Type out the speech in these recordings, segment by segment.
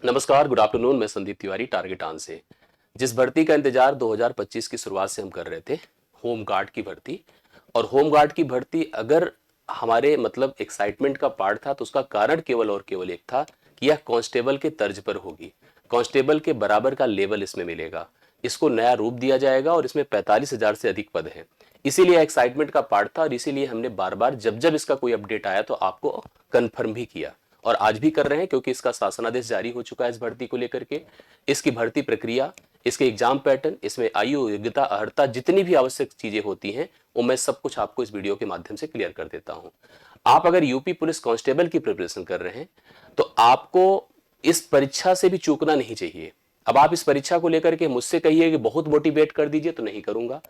नमस्कार, good afternoon. मैं Sandeep Tiwari, target on से। जिस भर्ती का इंतजार 2025 की शुरुआत से हम कर रहे थे, होम गार्ड की भर्ती। और होम गार्ड की भर्ती अगर हमारे मतलब एक्साइटमेंट का पार्ट था तो उसका कारण केवल और केवल एक था कि यह कांस्टेबल के तर्ज पर होगी। कांस्टेबल के बराबर का लेवल इसमें मिलेगा, इसको नया रूप दिया जाएगा और इसमें 45,000 से अधिक पद हैं। इसीलिए एक्साइटमेंट का पार्ट था और इसीलिए हमने बार बार जब जब इसका कोई अपडेट आया तो आपको कंफर्म भी किया और आज भी कर रहे हैं, क्योंकि इसका शासनादेश जारी हो चुका है इस भर्ती को लेकर के। इसकी भर्ती प्रक्रिया, इसके एग्जाम पैटर्न, इसमें आयु, योग्यता, अर्हता, जितनी भी आवश्यक चीजें होती हैं वो मैं सब कुछ आपको इस वीडियो के माध्यम से क्लियर कर देता हूं। आप अगर यूपी पुलिस कांस्टेबल की प्रिपरेशन कर रहे हैं तो आपको इस परीक्षा से भी चूकना नहीं चाहिए। अब आप इस परीक्षा को लेकर के मुझसे कहिए कि बहुत मोटिवेट कर दीजिए तो नहीं करूंगा,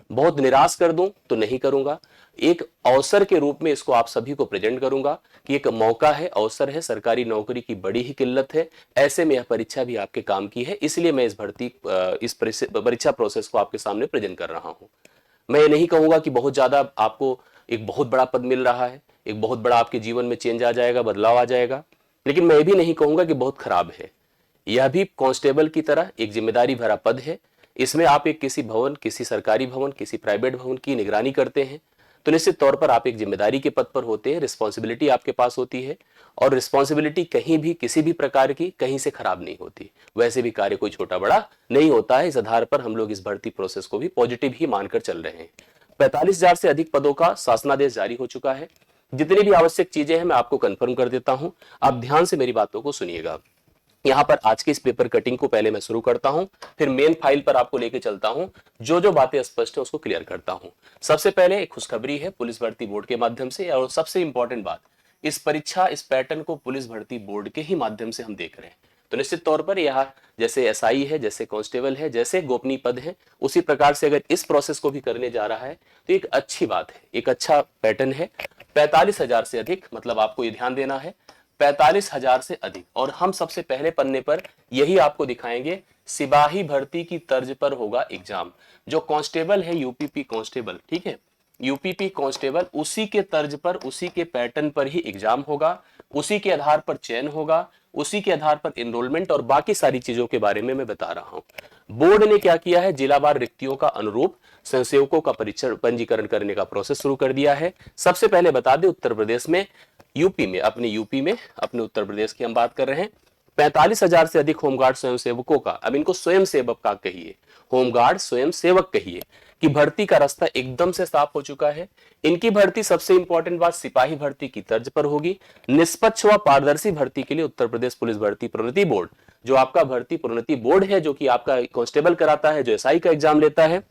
बहुत निराश कर दूं तो नहीं करूंगा। एक अवसर के रूप में इसको आप सभी को प्रेजेंट करूंगा कि एक मौका है, अवसर है, सरकारी नौकरी की बड़ी ही किल्लत है, ऐसे में यह परीक्षा भी आपके काम की है। इसलिए मैं इस परीक्षा प्रोसेस को आपके सामने प्रेजेंट कर रहा हूं। मैं ये नहीं कहूंगा कि बहुत ज्यादा आपको एक बहुत बड़ा पद मिल रहा है, एक बहुत बड़ा आपके जीवन में चेंज आ जाएगा, बदलाव आ जाएगा, लेकिन मैं ये भी नहीं कहूंगा कि बहुत खराब है। यह भी कांस्टेबल की तरह एक जिम्मेदारी भरा पद है। इसमें आप एक किसी भवन, किसी सरकारी भवन, किसी प्राइवेट भवन की निगरानी करते हैं, तो निश्चित तौर पर आप एक जिम्मेदारी के पद पर होते हैं, रिस्पॉन्सिबिलिटी आपके पास होती है। और रिस्पॉन्सिबिलिटी कहीं भी किसी भी प्रकार की कहीं से खराब नहीं होती। वैसे भी कार्य कोई छोटा बड़ा नहीं होता है। इस आधार पर हम लोग इस भर्ती प्रोसेस को भी पॉजिटिव ही मानकर चल रहे हैं। 45,000 से अधिक पदों का शासनादेश जारी हो चुका है। जितनी भी आवश्यक चीजें हैं मैं आपको कंफर्म कर देता हूं। आप ध्यान से मेरी बातों को सुनिएगा। यहां पर आज के इस पेपर कटिंग को पहले मैं शुरू करता हूं, फिर मेन फाइल पर आपको लेके चलता हूं, जो जो बातें स्पष्ट है उसको क्लियर करता हूं। सबसे पहले एक खुशखबरी है पुलिस भर्ती बोर्ड के माध्यम से, और सबसे इंपॉर्टेंट बात, इस परीक्षा, इस पैटर्न को पुलिस भर्ती बोर्ड के ही माध्यम से हम देख रहे हैं। तो निश्चित तौर पर यह जैसे एसआई है, जैसे कांस्टेबल है, जैसे गोपनीय पद है, उसी प्रकार से अगर इस प्रोसेस को भी करने जा रहा है तो एक अच्छी बात है, एक अच्छा पैटर्न है। 45,000 से अधिक, मतलब आपको ये ध्यान देना है, 45,000 से अधिक। और हम सबसे पहले पन्ने पर यही आपको दिखाएंगे, सिपाही भर्ती की तर्ज पर होगा एग्जाम। जो कांस्टेबल है, यूपीपी कांस्टेबल, ठीक है, यूपीपी कांस्टेबल, उसी के तर्ज पर, उसी के पैटर्न पर ही एग्जाम होगा, उसी के आधार पर चयन होगा, उसी के आधार पर एनरोलमेंट और बाकी सारी चीजों के बारे में मैं बता रहा हूं। बोर्ड ने क्या किया है, जिलावार रिक्तियों का अनुरूप स्वयंसेवकों का परीक्षण, पंजीकरण करने का प्रोसेस शुरू कर दिया है। सबसे पहले बता दें, उत्तर प्रदेश में, यूपी में, अपने उत्तर प्रदेश की हम बात कर रहे हैं, 45,000 से अधिक होमगार्ड स्वयंसेवकों का, अब इनको स्वयं सेवक का कहिए, होमगार्ड स्वयं सेवक कहिए, कि भर्ती का रास्ता एकदम से साफ हो चुका है। इनकी भर्ती, सबसे इंपॉर्टेंट बात, सिपाही भर्ती की तर्ज पर होगी। निष्पक्ष व पारदर्शी भर्ती के लिए उत्तर प्रदेश पुलिस भर्ती प्रोन्नति बोर्ड, जो आपका भर्ती प्रोन्नति बोर्ड है, जो कि आपका कांस्टेबल कराता है, जो एसआई का एग्जाम लेता है,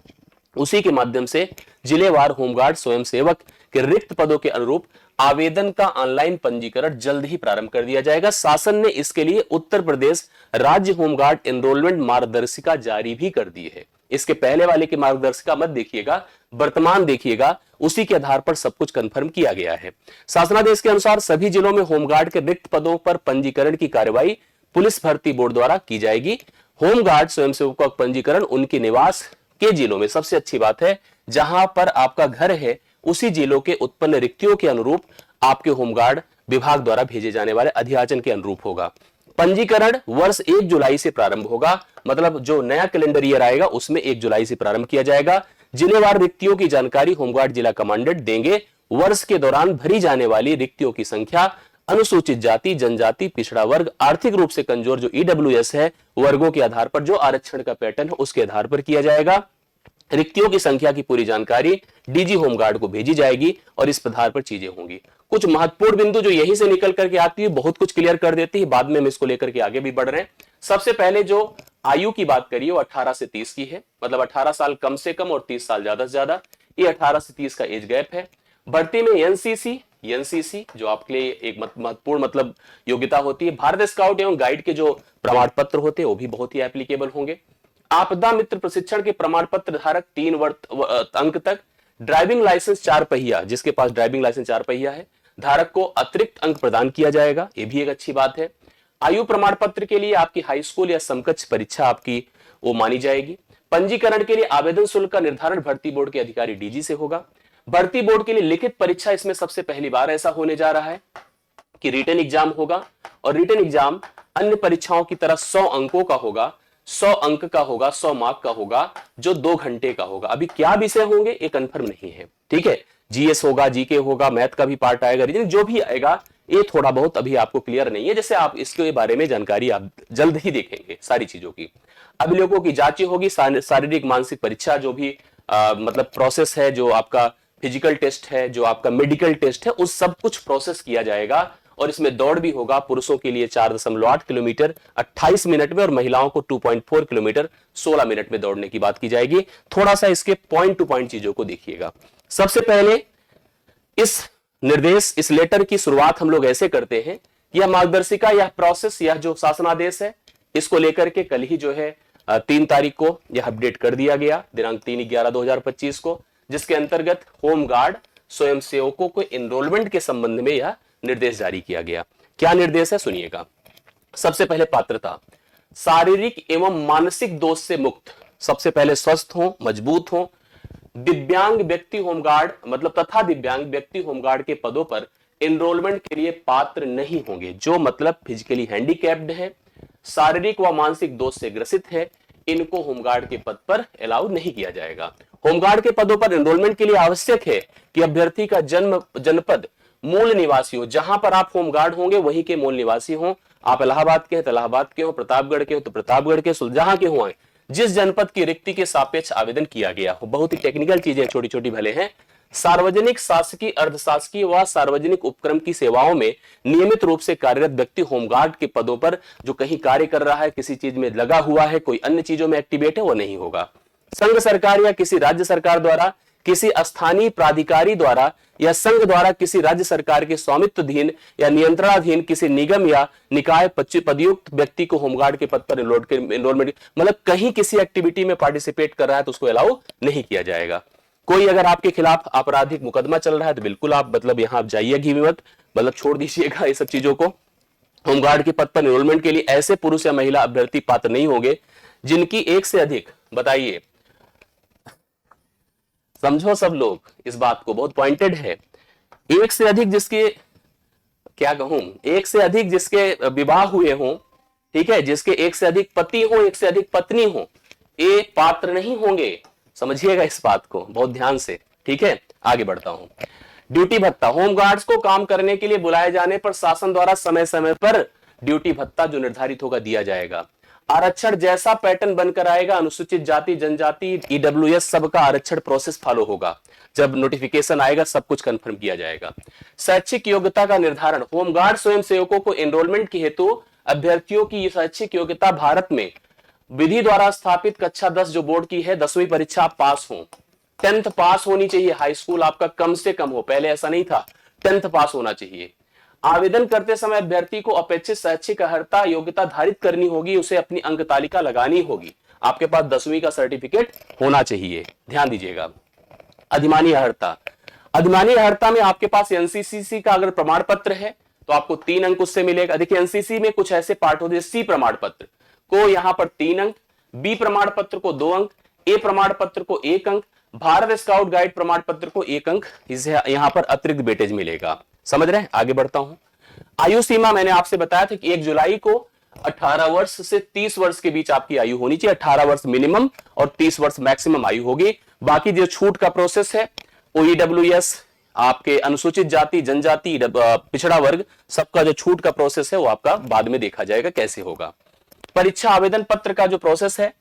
उसी के माध्यम से जिलेवार होमगार्ड स्वयंसेवक के रिक्त पदों के अनुरूप आवेदन का ऑनलाइन पंजीकरण जल्द ही प्रारंभ कर दिया जाएगा। शासन ने इसके लिए उत्तर प्रदेश राज्य होमगार्ड एनरोलमेंट मार्गदर्शिका जारी भी कर दी है। इसके पहले वाले की मार्गदर्शिका मत देखिएगा, वर्तमान देखिएगा, उसी के आधार पर सब कुछ कंफर्म किया गया है। शासनादेश के अनुसार सभी जिलों में होमगार्ड के रिक्त पदों पर पंजीकरण की कार्रवाई पुलिस भर्ती बोर्ड द्वारा की जाएगी। होमगार्ड स्वयंसेवकों का पंजीकरण उनके निवास के जिलों में, सबसे अच्छी बात है, जहां पर आपका घर है उसी जिलों के उत्पन्न रिक्तियों के अनुरूप आपके होमगार्ड विभाग द्वारा भेजे जाने वाले अधियाचन के अनुरूप होगा। पंजीकरण वर्ष 1 जुलाई से प्रारंभ होगा, मतलब जो नया कैलेंडर ईयर आएगा उसमें 1 जुलाई से प्रारंभ किया जाएगा। जिलेवार रिक्तियों की जानकारी होमगार्ड जिला कमांडेंट देंगे। वर्ष के दौरान भरी जाने वाली रिक्तियों की संख्या अनुसूचित जाति, जनजाति, पिछड़ा वर्ग, आर्थिक रूप से कमजोर जो ईडब्ल्यूएस है, वर्गों के आधार पर जो आरक्षण का पैटर्न है उसके आधार पर किया जाएगा। रिक्तियों की संख्या की पूरी जानकारी डीजी होमगार्ड को भेजी जाएगी और इस आधार पर चीजें होंगी। कुछ महत्वपूर्ण बिंदु जो यहीं से निकल करके आती है, बहुत कुछ क्लियर कर देती है, बाद में हम इसको लेकर के आगे भी बढ़ रहे हैं। सबसे पहले जो आयु की बात करिए वो 18 से 30 की है, मतलब 18 साल कम से कम और 30 साल ज्यादा से ज्यादा, ये 18 से 30 का एज गैप है। भर्ती में एनसीसी जो आपके लिए एक महत्वपूर्ण मतलब योग्यता होती है। भारत स्काउट एवं गाइड के जो प्रमाण पत्र होते हैं वो भी बहुत ही एप्लीकेबल होंगे। आपदा मित्र प्रशिक्षण के प्रमाण पत्र धारक 3 अंक तक, ड्राइविंग लाइसेंस 4 पहिया, जिसके पास ड्राइविंग लाइसेंस 4 पहिया है, धारक को अतिरिक्त अंक प्रदान किया जाएगा, ये भी एक अच्छी बात है। आयु प्रमाण पत्र के लिए आपकी हाई स्कूल या समकक्ष परीक्षा आपकी वो मानी जाएगी। पंजीकरण के लिए आवेदन शुल्क का निर्धारण भर्ती बोर्ड के अधिकारी डीजी से होगा। भर्ती बोर्ड के लिए लिखित परीक्षा, इसमें सबसे पहली बार ऐसा होने जा रहा है कि रिटन एग्जाम होगा, और रिटन एग्जाम अन्य परीक्षाओं की तरह 100 अंकों का होगा, 100 अंक का होगा, 100 मार्क का होगा, जो 2 घंटे का होगा। अभी क्या विषय होंगे ये कंफर्म नहीं है, ठीक है। जीएस होगा, जीके होगा, मैथ का भी पार्ट आएगा, रीजनिंग जो भी आएगा ये थोड़ा बहुत अभी आपको क्लियर नहीं है, जैसे आप इसके बारे में जानकारी आप जल्द ही देखेंगे सारी चीजों की। अभिलेखों की जांच होगी, शारीरिक मानसिक परीक्षा जो भी मतलब प्रोसेस है, जो आपका फिजिकल टेस्ट है, जो आपका मेडिकल टेस्ट है, उस सब कुछ प्रोसेस किया जाएगा। और इसमें दौड़ भी होगा, पुरुषों के लिए 4.8 किलोमीटर 28 मिनट में और महिलाओं को 2.4 किलोमीटर 16 मिनट में दौड़ने की बात की जाएगी। थोड़ा सा इसके पॉइंट टू पॉइंट चीजों को देखिएगा। सबसे पहले इस निर्देश, इस लेटर की शुरुआत हम लोग ऐसे करते हैं, यह मार्गदर्शिका, यह प्रोसेस, यह जो शासनादेश है, इसको लेकर के कल ही जो है 3 तारीख को यह अपडेट कर दिया गया, दिनांक 3/11/2025 को, जिसके अंतर्गत होमगार्ड स्वयंसेवकों को एनरोलमेंट के संबंध में यह निर्देश जारी किया गया। क्या निर्देश है सुनिएगा। सबसे पहले पात्रता, शारीरिक एवं मानसिक दोष से मुक्त, सबसे पहले स्वस्थ हो, मजबूत हो, दिव्यांग व्यक्ति होमगार्ड मतलब तथा दिव्यांग व्यक्ति होमगार्ड के पदों पर एनरोलमेंट के लिए पात्र नहीं होंगे। जो मतलब फिजिकली हैंडीकैप्ड है, शारीरिक व मानसिक दोष से ग्रसित है, इनको होमगार्ड के पद पर अलाउ नहीं किया जाएगा। होमगार्ड के पदों पर एनरोलमेंट के लिए आवश्यक है कि अभ्यर्थी का जनपद मूल निवासी हो, जहां पर आप होमगार्ड होंगे वहीं के मूल निवासी हो। आप इलाहाबाद के हैं तो इलाहाबाद के हो, प्रतापगढ़ के हो तो प्रतापगढ़ के, जहां के हो, जिस जनपद की रिक्ति के सापेक्ष आवेदन किया गया हो। बहुत ही टेक्निकल चीजें छोटी छोटी भले हैं। सार्वजनिक, शासकीय, अर्धशासकीय व सार्वजनिक उपक्रम की सेवाओं में नियमित रूप से कार्यरत व्यक्ति होमगार्ड के पदों पर जो कहीं कार्य कर रहा है, किसी चीज में लगा हुआ है, कोई अन्य चीजों में एक्टिवेट है, वो नहीं होगा। संघ सरकार या किसी राज्य सरकार द्वारा, किसी स्थानीय प्राधिकारी द्वारा या संघ द्वारा किसी राज्य सरकार के स्वामित्वाधीन या नियंत्रणाधीन किसी निगम या निकाय पदयुक्त व्यक्ति को होमगार्ड के पद पर एनरोलमेंट मतलब कहीं किसी एक्टिविटी में पार्टिसिपेट कर रहा है तो उसको अलाउ नहीं किया जाएगा। कोई अगर आपके खिलाफ आपराधिक मुकदमा चल रहा है तो बिल्कुल आप मतलब यहां आप जाइएगी मत, मतलब छोड़ दीजिएगा ये सब चीजों को। होमगार्ड के पद पर एनरोलमेंट के लिए ऐसे पुरुष या महिला अभ्यर्थी पात्र नहीं होंगे जिनकी एक से अधिक, बताइए समझो सब लोग इस बात को, बहुत पॉइंटेड है, एक से अधिक जिसके, क्या कहूं, एक से अधिक जिसके विवाह हुए हों, ठीक है, जिसके एक से अधिक पति हो, एक से अधिक पत्नी हो, ये पात्र नहीं होंगे। समझिएगा इस बात को बहुत ध्यान से, ठीक है। आगे बढ़ता हूं। ड्यूटी भत्ता, होमगार्ड्स को काम करने के लिए बुलाए जाने पर शासन द्वारा समय समय पर ड्यूटी भत्ता जो निर्धारित होगा दिया जाएगा। आरक्षण जैसा पैटर्न बनकर आएगा, अनुसूचित जाति जनजाति ईडब्ल्यूएस सबका आरक्षण प्रोसेस फॉलो होगा। जब नोटिफिकेशन आएगा सब कुछ कंफर्म किया जाएगा। शैक्षिक योग्यता का निर्धारण, होमगार्ड स्वयंसेवकों को एनरोलमेंट के हेतु अभ्यर्थियों की शैक्षिक योग्यता भारत में विधि द्वारा स्थापित कक्षा 10 जो बोर्ड की है, 10वीं परीक्षा पास हो, 10th पास होनी चाहिए, हाई स्कूल आपका कम से कम हो, पहले ऐसा नहीं था, 10th पास होना चाहिए। आवेदन करते समय अभ्यर्थी को अपेक्षित शैक्षिक अर्हता योग्यता धारित करनी होगी, उसे अपनी अंक तालिका लगानी होगी। आपके पास 10वीं का सर्टिफिकेट होना चाहिए, ध्यान दीजिएगा। अधिमानी अर्हता, अधिमानी अर्हता में आपके पास एनसीसी का अगर प्रमाण पत्र है तो आपको 3 अंक उससे मिलेगा। देखिए एनसीसी में कुछ ऐसे पार्ट होते हैं, सी प्रमाण पत्र को यहां पर 3 अंक, बी प्रमाण पत्र को 2 अंक, ए प्रमाण पत्र को 1 अंक, भारत स्काउट गाइड प्रमाण पत्र को 1 अंक, इसे यहां पर अतिरिक्त वेटेज मिलेगा। समझ रहे हैं? आगे बढ़ता हूं। आयु सीमा मैंने आपसे बताया था कि 1 जुलाई को 18 वर्ष से 30 वर्ष के बीच आपकी आयु होनी चाहिए। 18 वर्ष मिनिमम और 30 वर्ष मैक्सिमम आयु होगी। बाकी जो छूट का प्रोसेस है OEWS, आपके अनुसूचित जाति जनजाति पिछड़ा वर्ग, सबका जो छूट का प्रोसेस है वो आपका बाद में देखा जाएगा कैसे होगा। परीक्षा आवेदन पत्र का जो प्रोसेस है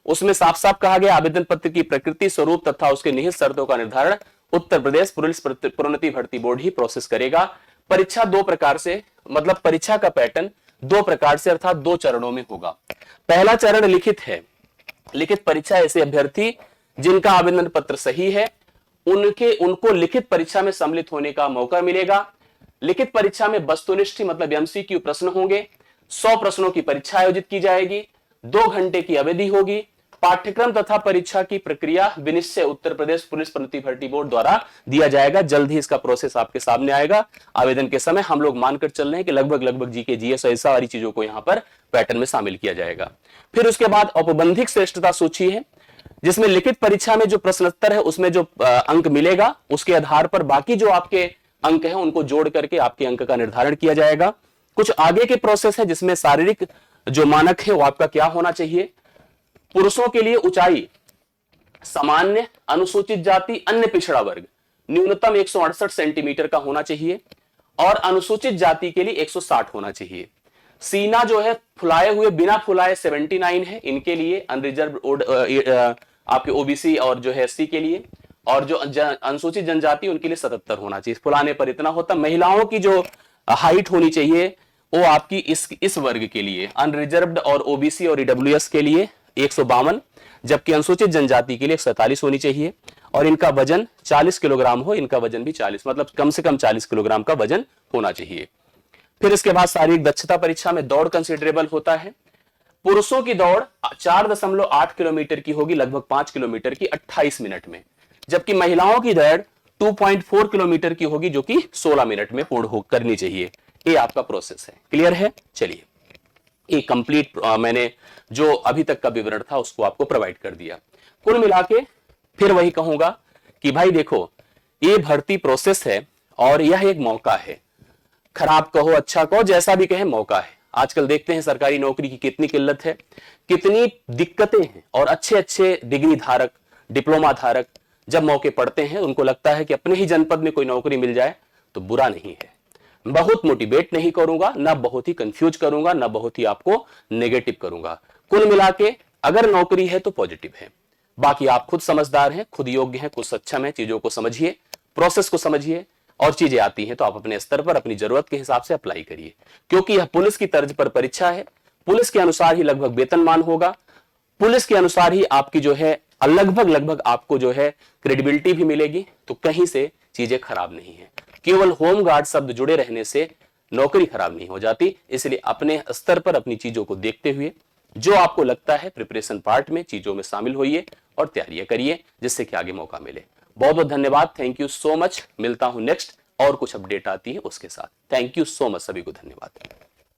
उसमें साफ साफ कहा गया, आवेदन पत्र की प्रकृति, स्वरूप तथा उसके निहित शर्तों का निर्धारण उत्तर प्रदेश पुलिस प्रोन्नति भर्ती बोर्ड ही प्रोसेस करेगा। परीक्षा 2 प्रकार से, मतलब परीक्षा का पैटर्न 2 प्रकार से अर्थात 2 चरणों में होगा। पहला चरण लिखित है। लिखित परीक्षा ऐसे अभ्यर्थी जिनका आवेदन पत्र सही है उनको लिखित परीक्षा में सम्मिलित होने का मौका मिलेगा। लिखित परीक्षा में वस्तुनिष्ठ मतलब MCQ प्रश्न होंगे। 100 प्रश्नों की परीक्षा आयोजित की जाएगी। 2 घंटे की अवधि होगी। पाठ्यक्रम तथा परीक्षा की प्रक्रिया विनिश्चय उत्तर प्रदेश पुलिस प्रोन्नति भर्ती बोर्ड द्वारा दिया जाएगा। जल्द ही इसका प्रोसेस आपके सामने आएगा। आवेदन के समय हम लोग मानकर चल रहे हैं कि लगभग जीके जीएस ऐसा वाली चीजों को यहाँ पर पैटर्न में शामिल किया जाएगा। फिर उसके बाद औपबंधिक श्रेष्ठता सूची है, जिसमें लिखित परीक्षा में जो प्रश्नोत्तर है उसमें जो अंक मिलेगा उसके आधार पर बाकी जो आपके अंक हैं उनको जोड़ करके आपके अंक का निर्धारण किया जाएगा। कुछ आगे के प्रोसेस है जिसमें शारीरिक जो मानक है वो आपका क्या होना चाहिए। पुरुषों के लिए ऊंचाई सामान्य, अनुसूचित जाति, अन्य पिछड़ा वर्ग न्यूनतम 168 सेंटीमीटर का होना चाहिए और अनुसूचित जाति के लिए 160 होना चाहिए। सीना जो है फुलाए हुए बिना फुलाए 79 है, इनके लिए अनरिजर्व आपके ओबीसी और जो है एससी के लिए, और जो अनुसूचित जनजाति उनके लिए 77 होना चाहिए। फुलाने पर इतना होता। महिलाओं की जो हाइट होनी चाहिए वो आपकी इस वर्ग के लिए अनरिजर्व्ड और ओबीसी और ईडब्ल्यूएस के लिए 152, जबकि अनुसूचित जनजाति के लिए 147 होनी चाहिए और इनका वजन 40 किलोग्राम हो, इनका वजन भी 40 मतलब कम से कम 40 किलोग्राम का वजन होना चाहिए। फिर इसके बाद शारीरिक दक्षता परीक्षा में दौड़ कंसिडरेबल होता है। पुरुषों की दौड़ 4.8 किलोमीटर की होगी, लगभग 5 किलोमीटर की 28 मिनट में, जबकि महिलाओं की दौड़ 2.4 किलोमीटर की होगी जो कि 16 मिनट में पूर्ण करनी चाहिए। ये आपका प्रोसेस है। क्लियर है? चलिए, ये कंप्लीट मैंने जो अभी तक का विवरण था उसको आपको प्रोवाइड कर दिया। कुल मिला के फिर वही कहूंगा कि भाई देखो, ये भर्ती प्रोसेस है और यह एक मौका है। खराब कहो अच्छा कहो जैसा भी कहे, मौका है। आजकल देखते हैं सरकारी नौकरी की कितनी किल्लत है, कितनी दिक्कतें हैं, और अच्छे अच्छे डिग्री धारक, डिप्लोमा धारक जब मौके पड़ते हैं उनको लगता है कि अपने ही जनपद में कोई नौकरी मिल जाए तो बुरा नहीं है। बहुत मोटिवेट नहीं करूंगा, ना बहुत ही कंफ्यूज करूंगा, ना बहुत ही आपको नेगेटिव करूंगा। कुल मिला के अगर नौकरी है तो पॉजिटिव है। बाकी आप खुद समझदार हैं, खुद योग्य हैं, खुद सक्षम हैं। चीजों को समझिए, प्रोसेस को समझिए, और चीजें आती हैं तो आप अपने स्तर पर अपनी जरूरत के हिसाब से अप्लाई करिए, क्योंकि यह पुलिस की तर्ज पर परीक्षा है। पुलिस के अनुसार ही लगभग वेतनमान होगा, पुलिस के अनुसार ही आपकी जो है लगभग आपको जो है क्रेडिबिलिटी भी मिलेगी। तो कहीं से चीजें खराब नहीं है। केवल होमगार्ड शब्द जुड़े रहने से नौकरी खराब नहीं हो जाती। इसलिए अपने स्तर पर अपनी चीजों को देखते हुए जो आपको लगता है प्रिपरेशन पार्ट में चीजों में शामिल होइए और तैयारियां करिए, जिससे कि आगे मौका मिले। बहुत बहुत धन्यवाद। Thank you so much. मिलता हूं नेक्स्ट और कुछ अपडेट आती है उसके साथ। थैंक यू सो मच, सभी को धन्यवाद।